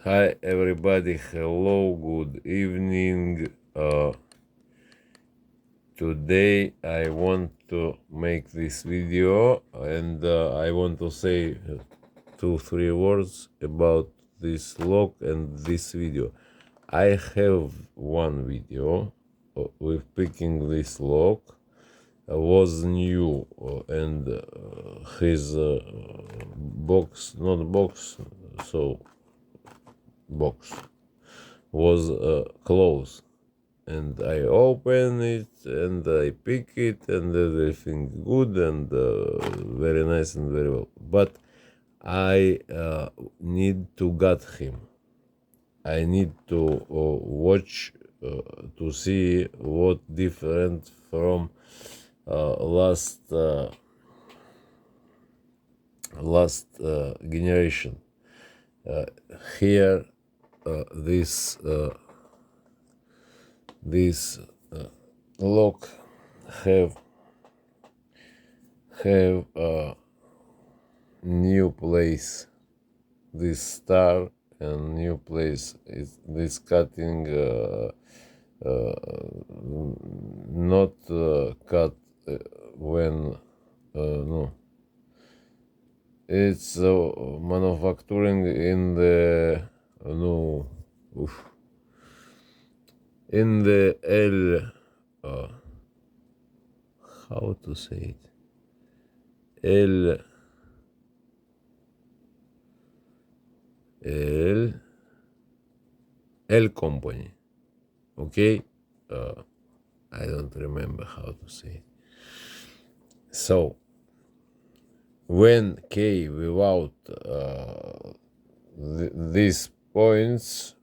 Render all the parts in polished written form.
Hi everybody, hello, good evening. Today I want to make this video and I want to say 2-3 words about this lock and this video. I have one video with picking this lock was new and his box, not box, so box was closed, and I open it and I pick it and everything good and very nice and very well. But I need to get him. I need to watch to see what different from last generation. Here, this lock have a new place. This star and new place is this cutting not cut when no. It's manufacturing in the no oof, in the L how to say it L L L company, okay. I don't remember how to say it. So when K without these points,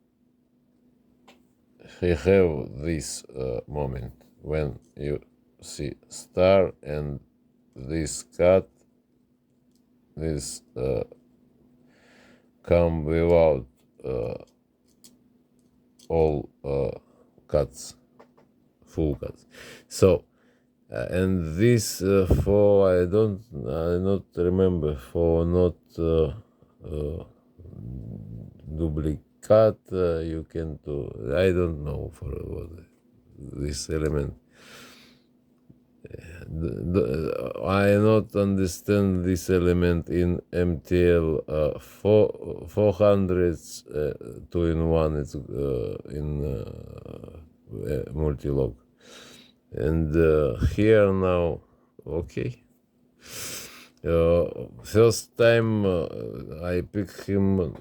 he have this moment when you see star and this cut, this come without all cuts, full cuts. So and this for I not remember for not duplicate you can do, I don't know for what this element. I not understand this element in MTL 400s 2-in-1. It's in multi-log, and here now, okay. First time I pick him,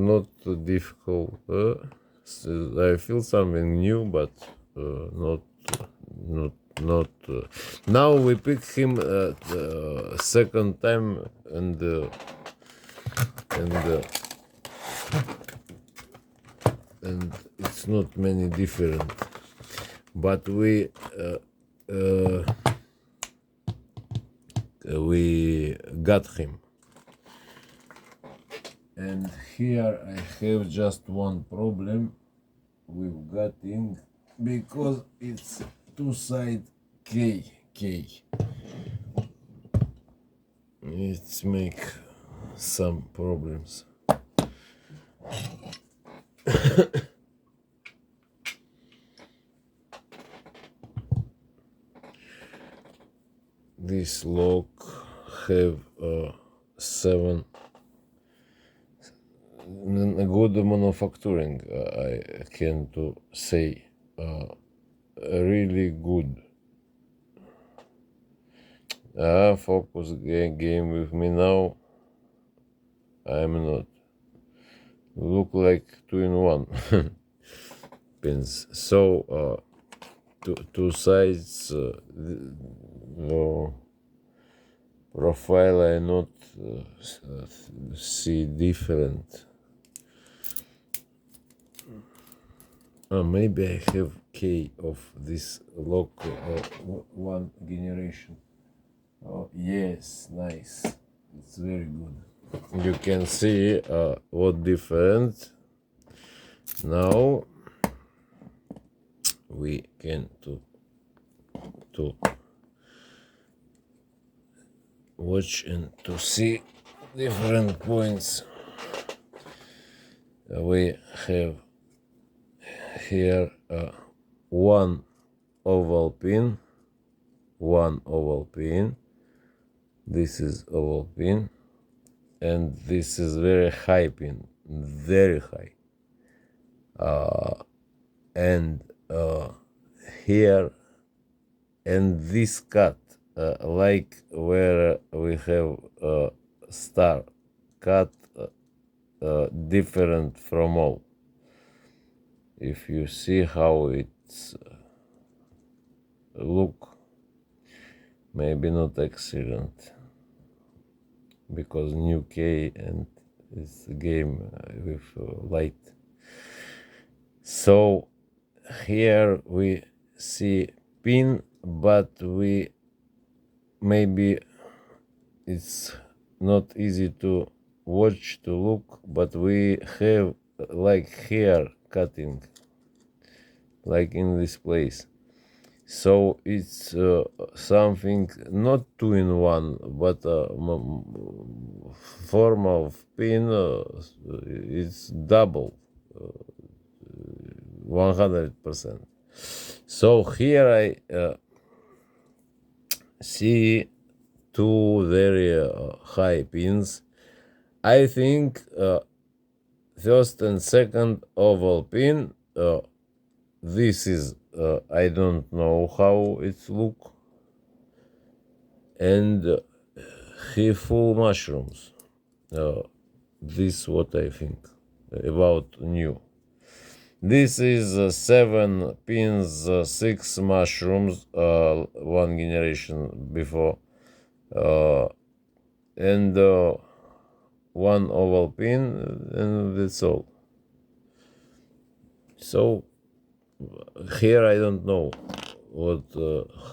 not difficult. I feel something new, but not. Now we pick him second time, and it's not many different, but we got him. And here I have just one problem with getting, because it's two side K. It's make some problems. This lock have 7 good manufacturing. I can to say really good. Focus game with me now. I'm not. Look like 2-in-1 pins. So two sides. No profile I not see different. Maybe I have K of this lock one generation. Oh yes, nice. It's very good. You can see what different. Now we can to watch and to see different points. we have here one oval pin, this is oval pin, and this is very high pin, very high, and here, and this cut, like where we have star cut, different from all. If you see how it's look, maybe not excellent, because new K and it's a game with light. So here we see pin, but we maybe it's not easy to watch, to look, but we have like hair cutting, like in this place. So it's something not 2-in-1, but form of pin. It's double, 100%. So here I see two very high pins. I think first and second oval pin. This is I don't know how it's look, and he full mushrooms. This what I think about new. This is 7 pins, 6 mushrooms, one generation before, and one oval pin, and that's all. So here I don't know what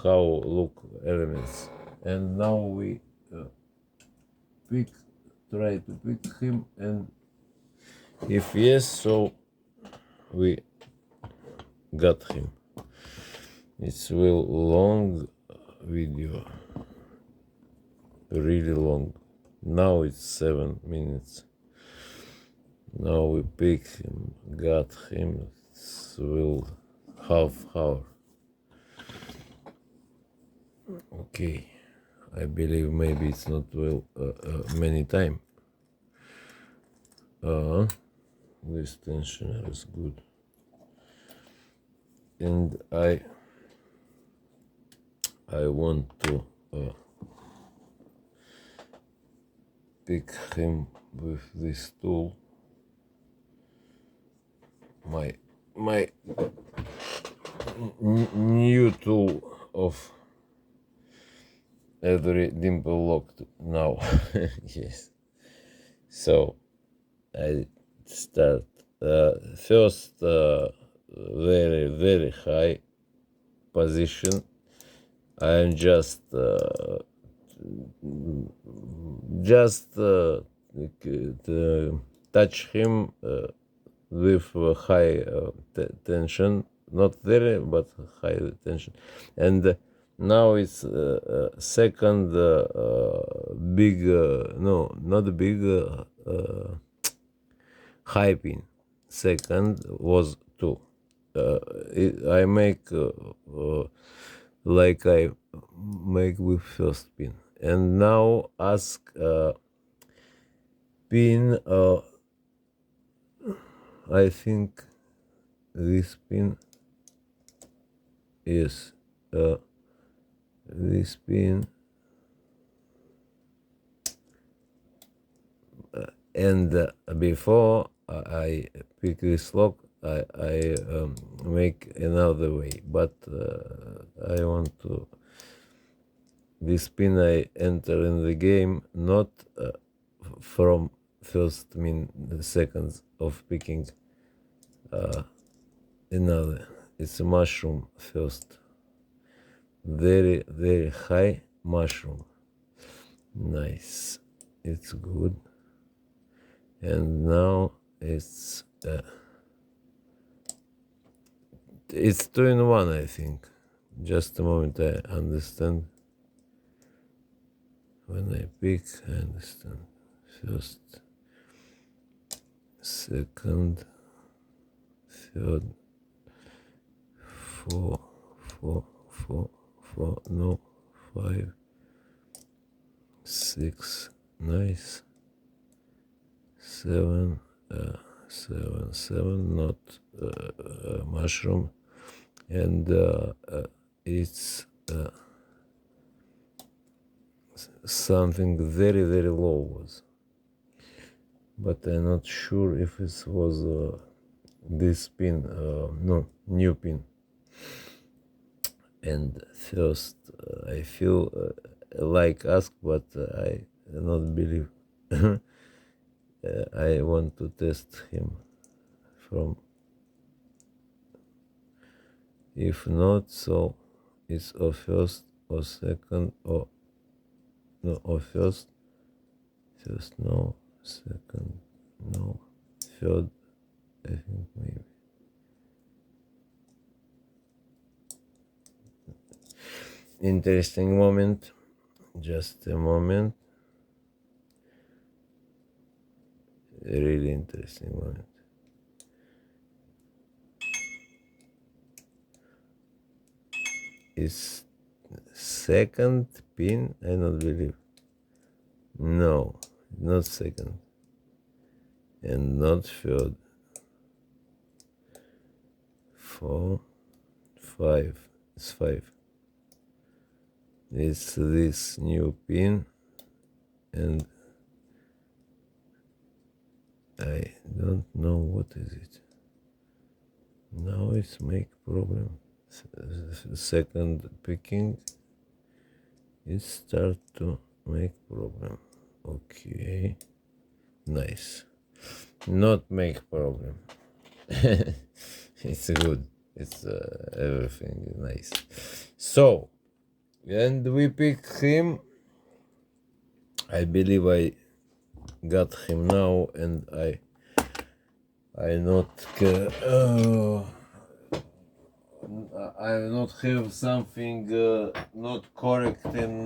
how look elements, and now we try to pick him, and if yes, so we got him. It's will long video, really long. Now it's 7 minutes. Now we pick him, got him. It's will half hour. Okay, I believe maybe it's not well many time. This tensioner is good, and I want to pick him with this tool, my new tool of every dimple lock now. Yes. So I start first very high position. I am just touch him with high tension, not very, but high tension, and now it's second big, no, not big, high pin. Second was 2. I make like I make with first pin, and now ask pin. I think this pin is this pin, and before I pick this lock, I make another way, but I want to this pin I enter in the game not from first seconds of picking another. It's a mushroom first, very high mushroom. Nice, it's good. And now it's 2-in-1, I think. Just a moment, I understand. When I pick, I understand. First, second, third, four, no, 5, 6, nice, 7, 7, not mushroom, and it's something very, very low was, but I'm not sure if it was this pin, no, new pin. And first I feel like ask, but I not believe. I want to test him from, if not, so it's or first or second or no, or first no, second no, third I think maybe. Interesting moment, just a moment, a really interesting moment. Is second pin, I not believe. No, not second, and not third. 4, 5, it's 5. It's this new pin, and I don't know what is it. Now it's make problem. Second picking, it start to make problem. Okay, nice. Not make problem. It's good. It's everything nice. So, and we pick him. I believe I got him now, and I not I not have something not correct in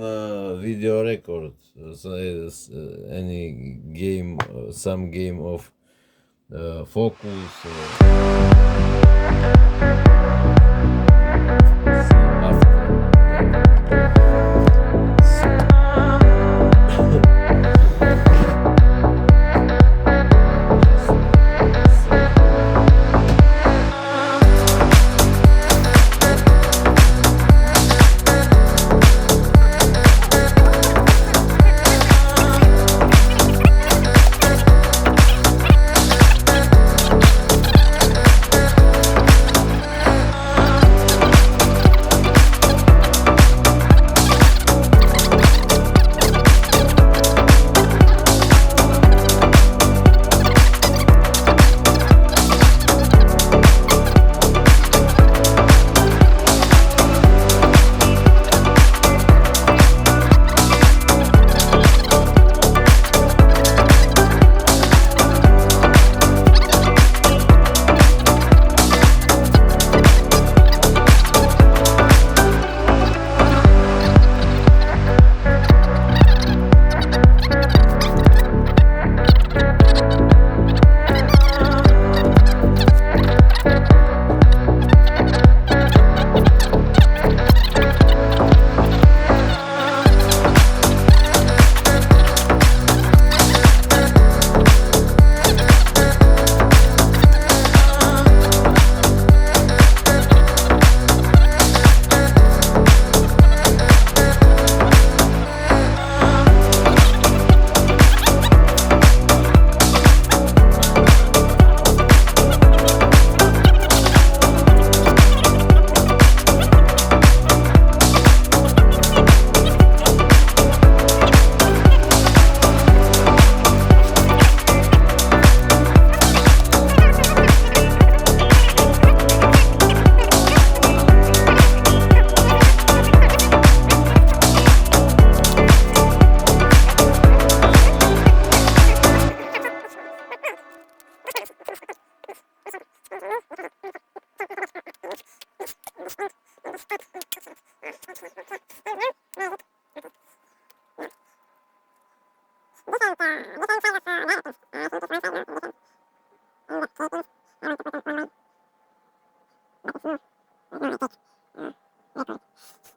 video record. So any game, some game of focus.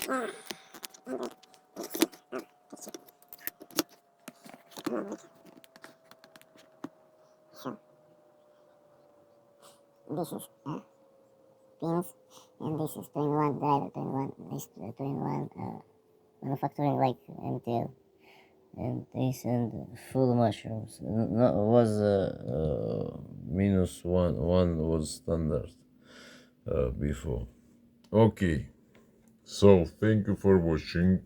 This is pins, and this is 21 driver, 21 is 21 manufacturing like MTL, and this and full mushrooms. No, was minus one. One was standard before. Okay. So thank you for watching.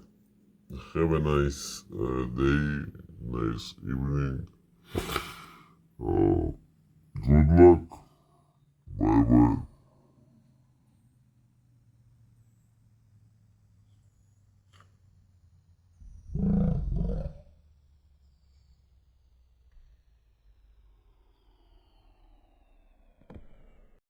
Have a nice day, nice evening. Good luck.